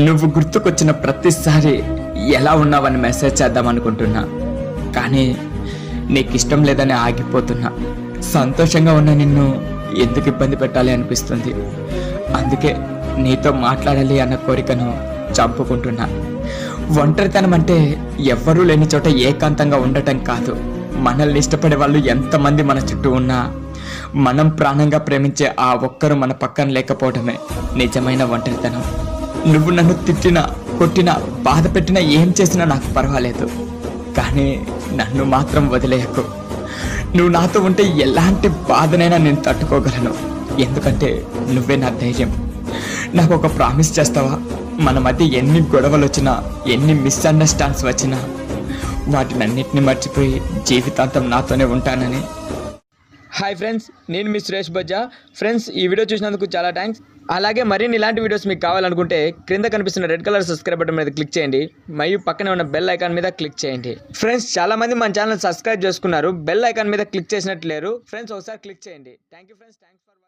నువ్వు గుర్తుకొచ్చిన ప్రతిసారి ఎలా ఉన్నావని మెసేజ్ చేద్దాం అనుకుంటున్నా, కానీ నీకు ఇష్టం లేదని ఆగిపోతున్నా. సంతోషంగా ఉన్న నిన్ను ఎందుకు ఇబ్బంది పెట్టాలి అనిపిస్తుంది. అందుకే నీతో మాట్లాడాలి అన్న కోరికను చంపుకుంటున్నా. ఒంటరితనం అంటే ఎవ్వరూ లేని చోట ఏకాంతంగా ఉండటం కాదు. మనల్ని ఇష్టపడే వాళ్ళు ఎంతమంది మన చుట్టూ ఉన్నా మనం ప్రాణంగా ప్రేమించే ఆ ఒక్కరు మన పక్కన లేకపోవడమే నిజమైన ఒంటరితనం. నువ్వు నన్ను తిట్టినా, కొట్టినా, బాధ పెట్టినా, ఏం చేసినా నాకు పర్వాలేదు, కానీ నన్ను మాత్రం వదిలేయకు. నువ్వు నాతో ఉంటే ఎలాంటి బాధనైనా నేను తట్టుకోగలను. ఎందుకంటే నువ్వే నా ధైర్యం. నాకు ఒక ప్రామిస్ చేస్తావా? మన మధ్య ఎన్ని గొడవలు వచ్చినా, ఎన్ని మిస్అండర్స్టాండ్స్ వచ్చినా వాటినన్నిటిని మర్చిపోయి జీవితాంతం నాతోనే ఉంటానని. హాయ్ ఫ్రెండ్స్, నేను మీ సురేష్ బజ్జా. ఫ్రెండ్స్, ఈ వీడియో చూసినందుకు చాలా థ్యాంక్స్. అలాగే మరిన్ని ఇలాంటి వీడియోస్ మీకు కావాలనుకుంటే క్రింద కనిపిస్తున్న రెడ్ కలర్ సబ్స్క్రైబ్ బటన్ మీద క్లిక్ చేయండి, మరియు పక్కనే ఉన్న బెల్ ఐకాన్ మీద క్లిక్ చేయండి. ఫ్రెండ్స్, చాలామంది మన ఛానల్ సబ్స్క్రైబ్ చేసుకున్నారు, బెల్ ఐకాన్ మీద క్లిక్ చేసినట్టు లేరు. ఫ్రెండ్స్, ఒకసారి క్లిక్ చేయండి. Thank you friends, thanks for